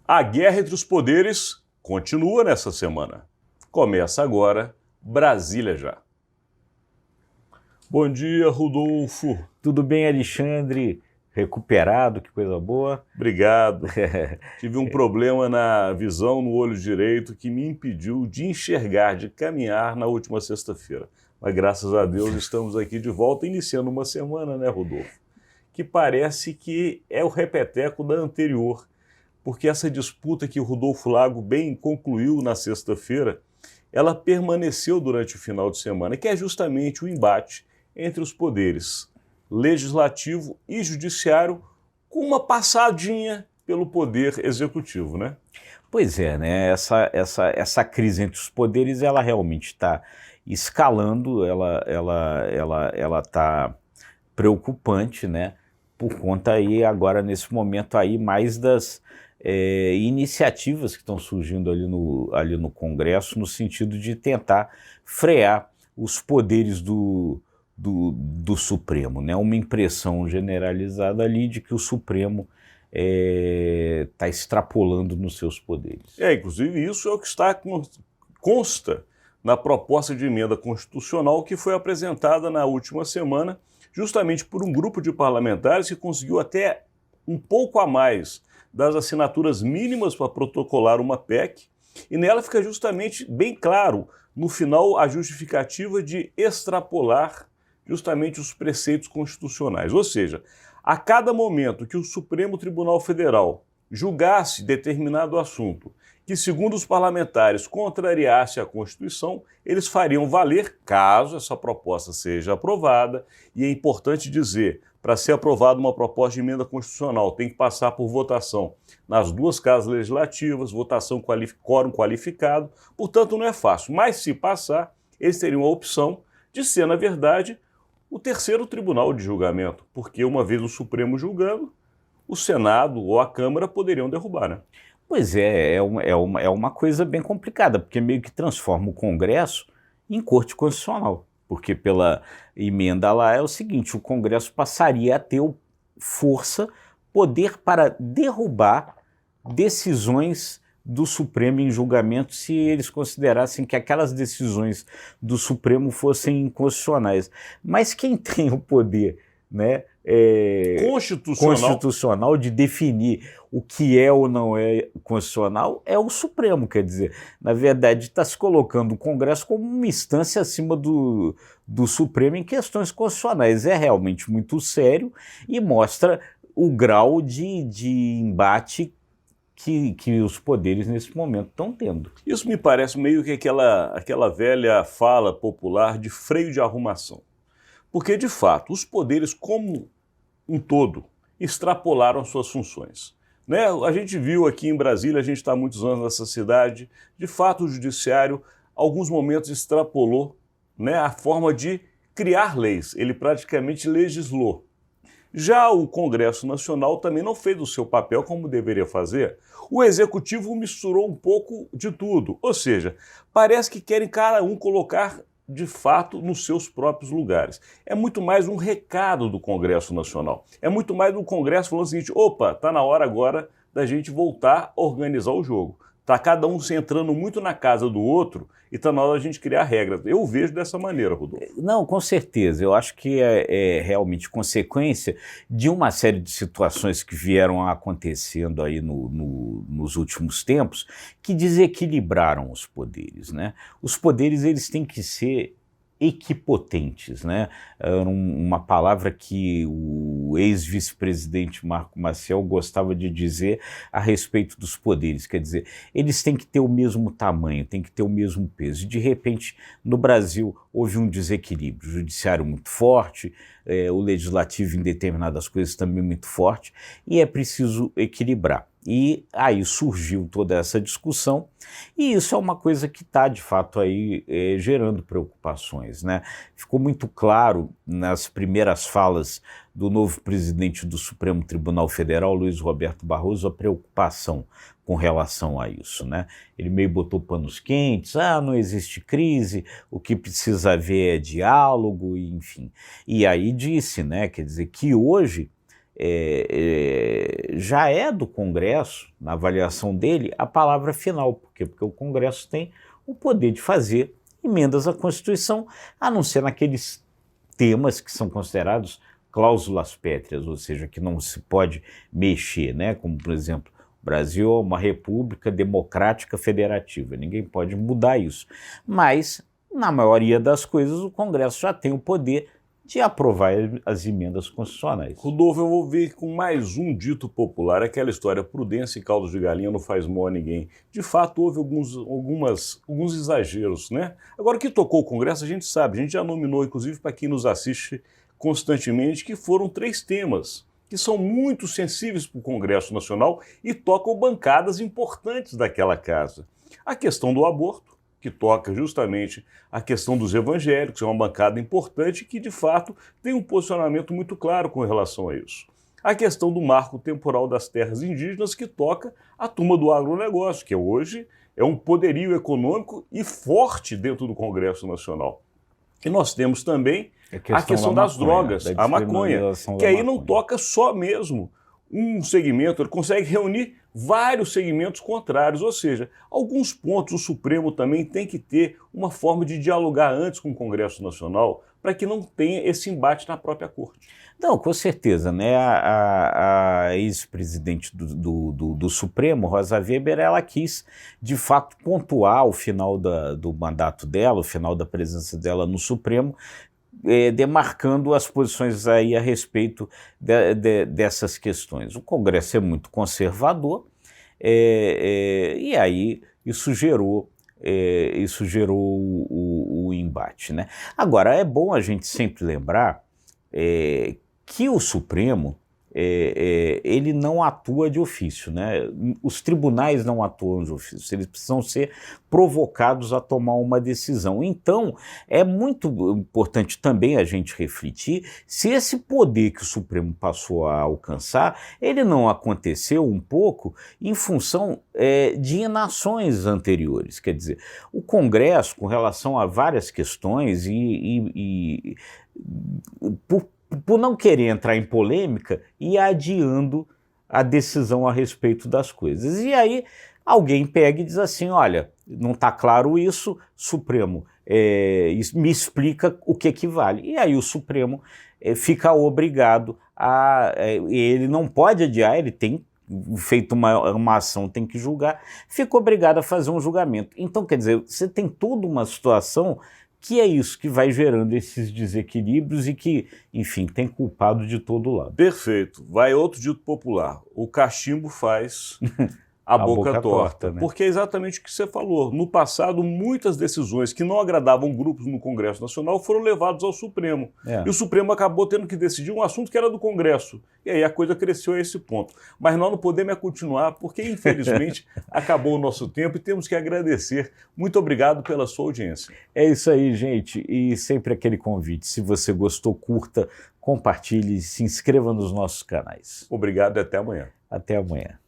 A guerra entre os poderes continua nessa semana. Começa agora Brasília Já. Bom dia, Rodolfo. Tudo bem, Alexandre? Recuperado, que coisa boa. Obrigado. Tive um problema na visão no olho direito que me impediu de enxergar, de caminhar na última sexta-feira. Mas graças a Deus estamos aqui de volta, iniciando uma semana, né, Rodolfo? Que parece que é o repeteco da anterior, porque essa disputa que o Rodolfo Lago bem concluiu na sexta-feira, ela permaneceu durante o final de semana, que é justamente o embate entre os poderes legislativo e judiciário, com uma passadinha pelo poder executivo, né? Pois é, né? Essa crise entre os poderes, ela realmente está escalando, ela está preocupante, né? Por conta aí, agora nesse momento aí, mais das iniciativas que estão surgindo ali no Congresso, no sentido de tentar frear os poderes do Supremo, né? Uma impressão generalizada ali de que o Supremo está extrapolando nos seus poderes. Inclusive isso é o que consta na proposta de emenda constitucional que foi apresentada na última semana, justamente por um grupo de parlamentares que conseguiu até um pouco a mais das assinaturas mínimas para protocolar uma PEC, e nela fica justamente bem claro, no final, a justificativa de extrapolar justamente os preceitos constitucionais. Ou seja, a cada momento que o Supremo Tribunal Federal julgasse determinado assunto que, segundo os parlamentares, contrariasse a Constituição, eles fariam valer caso essa proposta seja aprovada. E é importante dizer, para ser aprovada uma proposta de emenda constitucional, tem que passar por votação nas duas casas legislativas, votação quórum qualificado, portanto não é fácil. Mas se passar, eles teriam a opção de ser, na verdade, o terceiro tribunal de julgamento, porque uma vez o Supremo julgando, o Senado ou a Câmara poderiam derrubar, né? Pois é uma coisa bem complicada, porque meio que transforma o Congresso em Corte Constitucional, porque pela emenda lá é o seguinte, o Congresso passaria a ter força, poder para derrubar decisões do Supremo em julgamento se eles considerassem que aquelas decisões do Supremo fossem inconstitucionais. Mas quem tem o poder, né, constitucional de definir o que é ou não é constitucional é o Supremo, quer dizer, na verdade está se colocando o Congresso como uma instância acima do Supremo em questões constitucionais. É realmente muito sério e mostra o grau de embate que os poderes nesse momento estão tendo. Isso me parece meio que aquela velha fala popular de freio de arrumação. Porque, de fato, os poderes como um todo extrapolaram suas funções. Né? A gente viu aqui em Brasília, a gente está há muitos anos nessa cidade, de fato o judiciário, alguns momentos extrapolou, né, a forma de criar leis, ele praticamente legislou. Já o Congresso Nacional também não fez o seu papel como deveria fazer. O Executivo misturou um pouco de tudo, ou seja, parece que querem cada um colocar de fato nos seus próprios lugares. É muito mais um recado do Congresso Nacional. É muito mais um Congresso falando o seguinte, opa, está na hora agora da gente voltar a organizar o jogo. Está cada um se entrando muito na casa do outro e está na hora da gente criar regras. Eu vejo dessa maneira, Rodolfo. Não, com certeza. Eu acho que é realmente consequência de uma série de situações que vieram acontecendo aí nos últimos tempos que desequilibraram os poderes, né? Os poderes, eles têm que ser equipotentes, né? Uma palavra que o ex-vice-presidente Marco Maciel gostava de dizer a respeito dos poderes, quer dizer, eles têm que ter o mesmo tamanho, têm que ter o mesmo peso. E de repente, no Brasil, houve um desequilíbrio, o judiciário muito forte, o legislativo em determinadas coisas também muito forte, e é preciso equilibrar. E aí surgiu toda essa discussão, e isso é uma coisa que está, de fato, aí gerando preocupações, né? Ficou muito claro nas primeiras falas do novo presidente do Supremo Tribunal Federal, Luiz Roberto Barroso, a preocupação com relação a isso, né? Ele meio botou panos quentes, não existe crise, o que precisa haver é diálogo, enfim. E aí disse, né, quer dizer, que hoje já é do Congresso, na avaliação dele, a palavra final. Por quê? Porque o Congresso tem o poder de fazer emendas à Constituição, a não ser naqueles temas que são considerados cláusulas pétreas, ou seja, que não se pode mexer, né? Como, por exemplo, o Brasil é uma república democrática federativa, ninguém pode mudar isso. Mas, na maioria das coisas, o Congresso já tem o poder de aprovar as emendas constitucionais. Rodolfo, eu vou vir com mais um dito popular, aquela história: prudência e caldo de galinha não faz mal a ninguém. De fato, houve alguns exageros, né? Agora, o que tocou o Congresso, a gente sabe, a gente já nominou, inclusive, para quem nos assiste constantemente, que foram 3 temas que são muito sensíveis para o Congresso Nacional e tocam bancadas importantes daquela casa. A questão do aborto, que toca justamente a questão dos evangélicos, é uma bancada importante que, de fato, tem um posicionamento muito claro com relação a isso. A questão do marco temporal das terras indígenas, que toca a turma do agronegócio, que hoje é um poderio econômico e forte dentro do Congresso Nacional. E nós temos também a questão das drogas, a maconha, que aí não toca só mesmo um segmento, ele consegue reunir vários segmentos contrários, ou seja, alguns pontos o Supremo também tem que ter uma forma de dialogar antes com o Congresso Nacional para que não tenha esse embate na própria Corte. Não, com certeza, né? A ex-presidente do Supremo, Rosa Weber, ela quis, de fato, pontuar o final do mandato dela, o final da presença dela no Supremo, demarcando as posições aí a respeito dessas questões. O Congresso é muito conservador, e aí isso gerou o embate, né? Agora, é bom a gente sempre lembrar que o Supremo ele não atua de ofício, né? Os tribunais não atuam de ofício, eles precisam ser provocados a tomar uma decisão. Então, é muito importante também a gente refletir se esse poder que o Supremo passou a alcançar, ele não aconteceu um pouco em função de inações anteriores. Quer dizer, o Congresso, com relação a várias questões por não querer entrar em polêmica, ia adiando a decisão a respeito das coisas. E aí alguém pega e diz assim: olha, não está claro isso, Supremo, me explica o que vale. E aí o Supremo fica obrigado ele não pode adiar, ele tem feito uma ação, tem que julgar, fica obrigado a fazer um julgamento. Então, quer dizer, você tem toda uma situação que é isso que vai gerando esses desequilíbrios e que, enfim, tem culpado de todo lado. Perfeito. Vai outro dito popular: o cachimbo faz a boca torta, né? Porque é exatamente o que você falou. No passado, muitas decisões que não agradavam grupos no Congresso Nacional foram levadas ao Supremo. E o Supremo acabou tendo que decidir um assunto que era do Congresso. E aí a coisa cresceu a esse ponto. Mas nós não podemos continuar, porque infelizmente acabou o nosso tempo e temos que agradecer. Muito obrigado pela sua audiência. É isso aí, gente. E sempre aquele convite: se você gostou, curta, compartilhe, se inscreva nos nossos canais. Obrigado e até amanhã. Até amanhã.